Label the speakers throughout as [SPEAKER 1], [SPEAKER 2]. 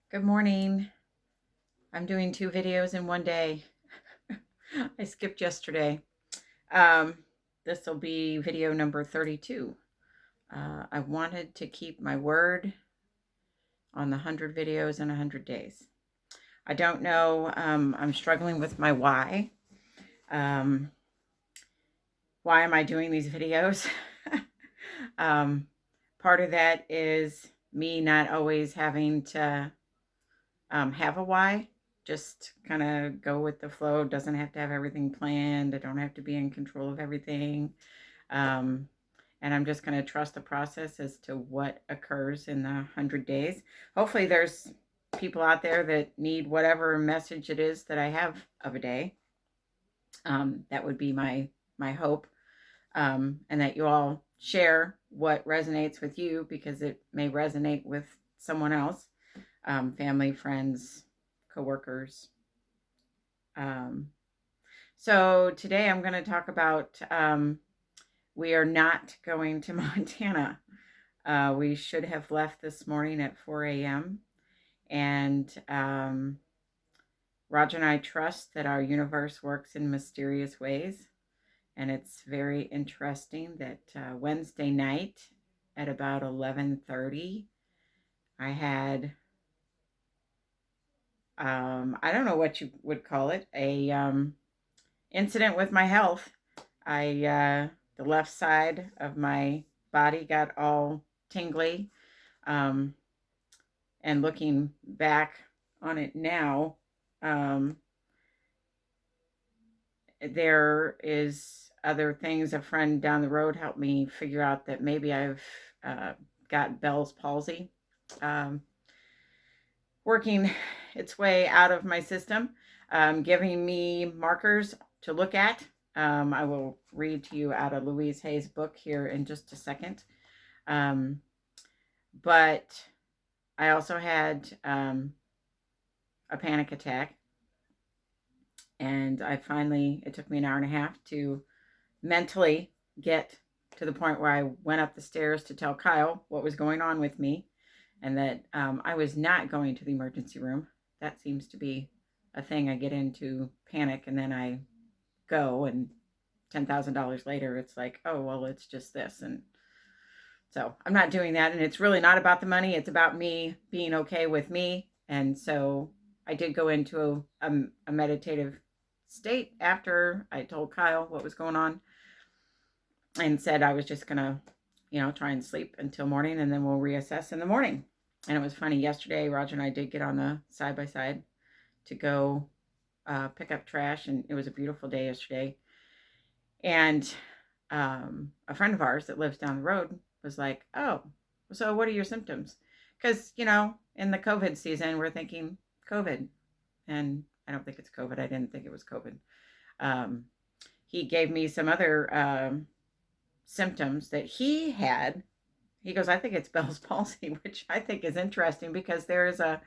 [SPEAKER 1] Good morning. I'm doing 2 videos in one day. I skipped yesterday. Um, this will be video number 32. I wanted to keep my word on the 100 videos in 100 days. I don't know. I'm struggling with my why. Um, why am I doing these videos? um, Part of that is me not always having to have a why. Just kind of go with the flow. Doesn't have to have everything planned. I don't have to be in control of everything. Um, and I'm just going to trust the process as to what occurs in the 100 days. Hopefully, there's people out there that need whatever message it is that I have of a day. That would be my hope, and that you all share what resonates with you because it may resonate with someone else, family, friends, coworkers. Um, so today I'm going to talk about we are not going to Montana. We should have left this morning at 4 a.m. And Roger and I trust that our universe works in mysterious ways. And it's very interesting that Wednesday night at about 11:30, I had I don't know what you would call it, a incident with my health. The left side of my body got all tingly, um, and looking back on it now, um, there is other things. A friend down the road helped me figure out that maybe I've uh, got Bell's palsy, um, working its way out of my system, giving me markers to look at. I will read to you out of Louise Hay's book here in just a second. Um, but I also had a panic attack, and it took me an hour and a half to mentally get to the point where I went up the stairs to tell Kyle what was going on with me and that I was not going to the emergency room. That seems to be a thing. I get into panic and then I go, and $10,000 later, it's like, oh, well, it's just this. And so I'm not doing that. And it's really not about the money. It's about me being okay with me. And so I did go into a meditative state after I told Kyle what was going on and said I was just going to, try and sleep until morning and then we'll reassess in the morning. And it was funny. Yesterday, Roger and I did get on the side by side to go pick up trash. And it was a beautiful day yesterday. And a friend of ours that lives down the road was like, oh, so what are your symptoms? Because, in the COVID season, we're thinking COVID. And I don't think it's COVID. I didn't think it was COVID. Um, he gave me some other symptoms that he had. He goes, I think it's Bell's palsy, which I think is interesting because there is a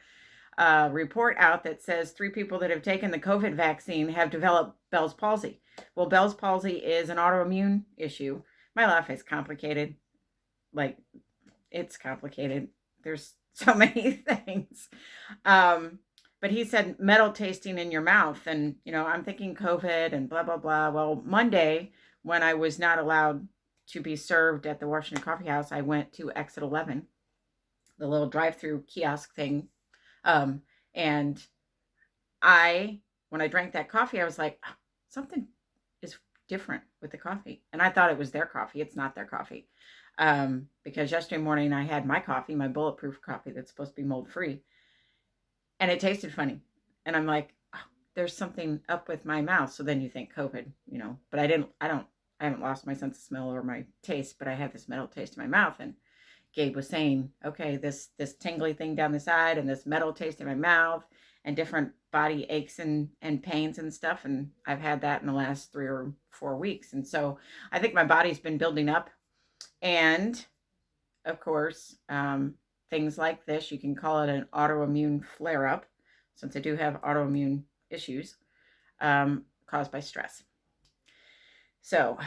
[SPEAKER 1] report out that says 3 people that have taken the COVID vaccine have developed Bell's palsy. Well, Bell's palsy is an autoimmune issue. My life is complicated. Like, it's complicated. There's so many things. But he said metal tasting in your mouth. And, I'm thinking COVID and blah, blah, blah. Well, Monday, when I was not allowed to be served at the Washington Coffee House, I went to Exit 11, the little drive-through kiosk thing. Um, and when I drank that coffee, I was like, oh, something is different with the coffee. And I thought it was their coffee. It's not their coffee. Because yesterday morning I had my coffee, my bulletproof coffee that's supposed to be mold free. And it tasted funny. And I'm like, oh, there's something up with my mouth. So then you think COVID, but I haven't lost my sense of smell or my taste, but I have this metal taste in my mouth. And Gabe was saying, okay, this tingly thing down the side and this metal taste in my mouth and different body aches and pains and stuff. And I've had that in the last 3 or 4 weeks. And so I think my body's been building up. And of course, things like this, you can call it an autoimmune flare up, since I do have autoimmune issues caused by stress. So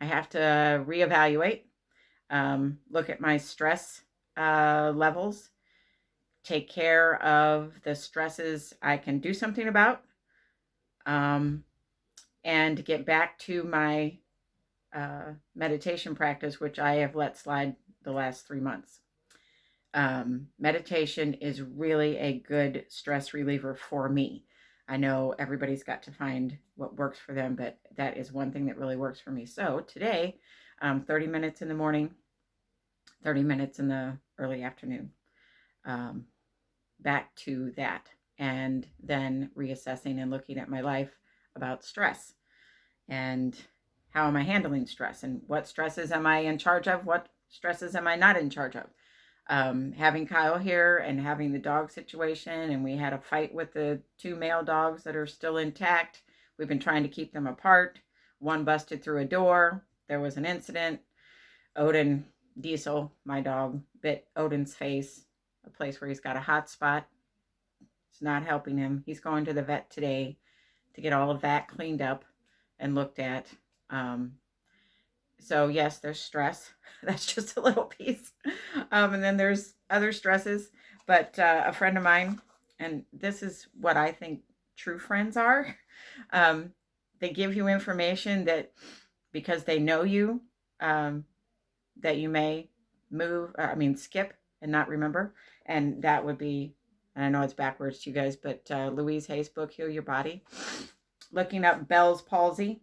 [SPEAKER 1] I have to reevaluate, look at my stress levels, take care of the stresses I can do something about, and get back to my meditation practice, which I have let slide the last 3 months. Meditation is really a good stress reliever for me. I know everybody's got to find what works for them, but that is one thing that really works for me. So today, 30 minutes in the morning, 30 minutes in the early afternoon, back to that. And then reassessing and looking at my life about stress and how am I handling stress and what stresses am I in charge of? What stresses am I not in charge of? Having Kyle here and having the dog situation, and we had a fight with the 2 male dogs that are still intact. We've been trying to keep them apart. One busted through a door. There was an incident. Odin, Diesel, my dog, bit Odin's face, a place where he's got a hot spot. It's not helping him. He's going to the vet today to get all of that cleaned up and looked at. So yes, there's stress. That's just a little piece. And then there's other stresses. But a friend of mine, and this is what I think true friends are, they give you information that because they know you, that you may skip and not remember. And that would be, and I know it's backwards to you guys, but Louise Hay's book, Heal Your Body. Looking up Bell's palsy.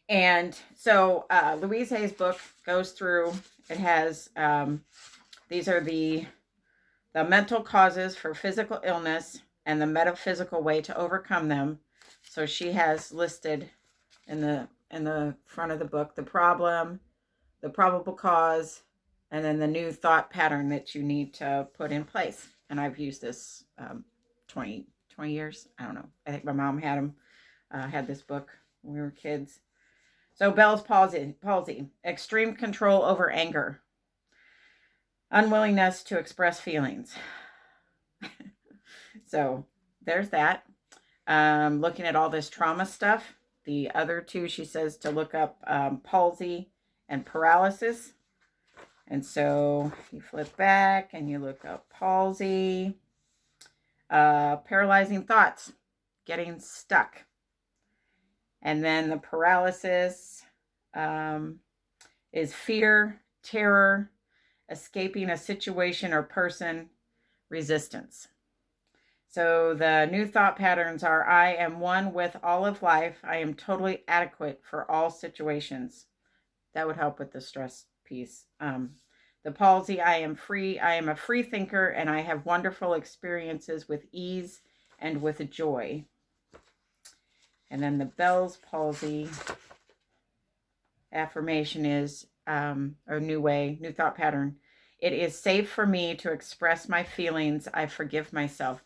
[SPEAKER 1] And so Louise Hay's book goes through, it has, these are the mental causes for physical illness and the metaphysical way to overcome them. So she has listed in the front of the book, the problem, the probable cause, and then the new thought pattern that you need to put in place. And I've used this 20 years. I don't know. I think my mom had this book when we were kids. So Bell's palsy, extreme control over anger, unwillingness to express feelings. So there's that. Looking at all this trauma stuff. The other two, she says to look up palsy and paralysis. And so you flip back and you look up palsy, paralyzing thoughts, getting stuck. And then the paralysis is fear, terror, escaping a situation or person, resistance. So the new thought patterns are, I am one with all of life. I am totally adequate for all situations. That would help with the stress piece. The palsy, I am free. I am a free thinker and I have wonderful experiences with ease and with joy. And then the Bell's palsy affirmation is, or new thought pattern. It is safe for me to express my feelings. I forgive myself.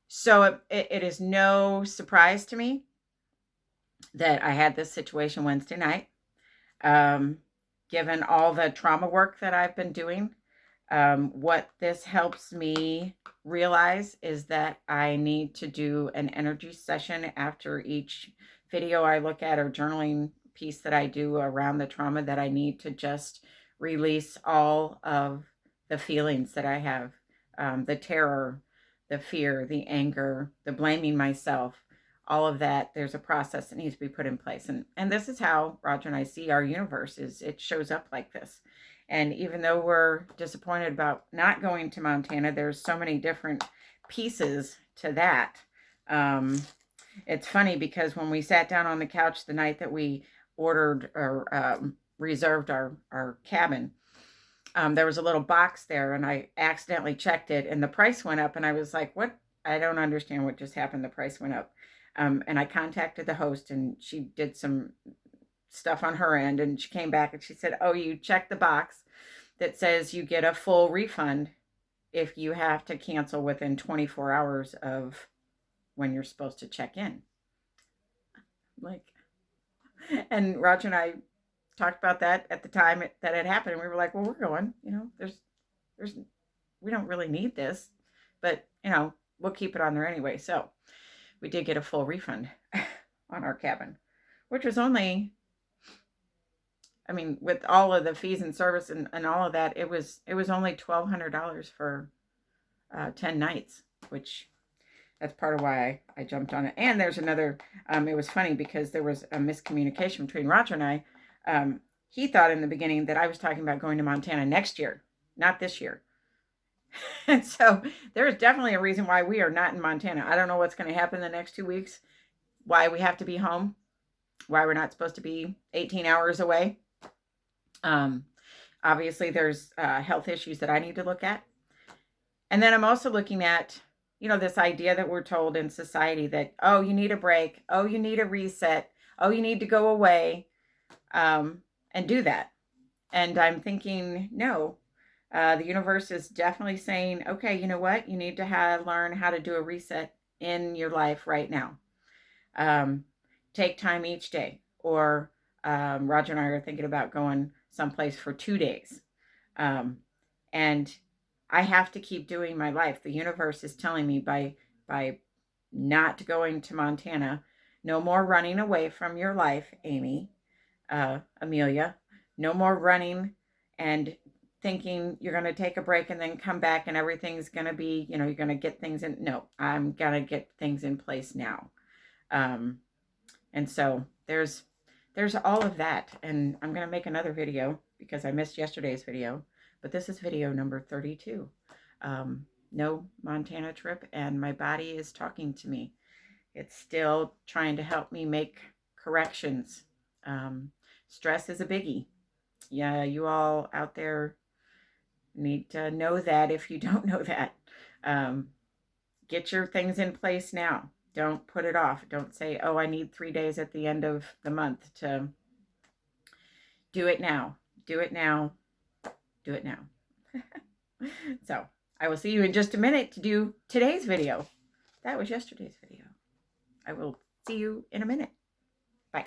[SPEAKER 1] So it is no surprise to me that I had this situation Wednesday night. Given all the trauma work that I've been doing, what this helps me realize is that I need to do an energy session after each video I look at or journaling piece that I do around the trauma, that I need to just release all of the feelings that I have, the terror, the fear, the anger, the blaming myself, all of that. There's a process that needs to be put in place. And this is how Roger and I see our universe, is it shows up like this. And even though we're disappointed about not going to Montana, there's so many different pieces to that. It's funny because when we sat down on the couch the night that we ordered or reserved our cabin, there was a little box there and I accidentally checked it and the price went up. And I was like, what? I don't understand what just happened. The price went up. And I contacted the host and she did some stuff on her end, and she came back and she said, oh, you checked the box that says you get a full refund if you have to cancel within 24 hours of when you're supposed to check in. And Roger and I talked about that at the time that it happened, and we were like, well, we're going, we don't really need this, but we'll keep it on there anyway. So we did get a full refund on our cabin, which was only I mean, with all of the fees and service and all of that, it was only $1,200 for 10 nights, which that's part of why I jumped on it. And there's another, it was funny because there was a miscommunication between Roger and I. He thought in the beginning that I was talking about going to Montana next year, not this year. And so there is definitely a reason why we are not in Montana. I don't know what's going to happen the next 2 weeks, why we have to be home, why we're not supposed to be 18 hours away. Obviously, there's health issues that I need to look at. And then I'm also looking at, you know, this idea that we're told in society that, oh, you need a break. Oh, you need a reset. Oh, you need to go away and do that. And I'm thinking, no, the universe is definitely saying, okay, you know what? You need to learn how to do a reset in your life right now. Take time each day. Or Roger and I are thinking about going someplace for 2 days. And I have to keep doing my life. The universe is telling me by not going to Montana, no more running away from your life, Amy, Amelia. No more running and thinking you're going to take a break and then come back and everything's going to be, you know, you're going to get things in. No, I'm going to get things in place now. And so there's all of that. And I'm going to make another video because I missed yesterday's video. But this is video number 32. No Montana trip, and my body is talking to me. It's still trying to help me make corrections. Stress is a biggie. Yeah, you all out there need to know that if you don't know that. Get your things in place now. Don't put it off. Don't say, oh, I need 3 days at the end of the month to do it now. Do it now. Do it now. So I will see you in just a minute to do today's video. That was yesterday's video. I will see you in a minute. Bye.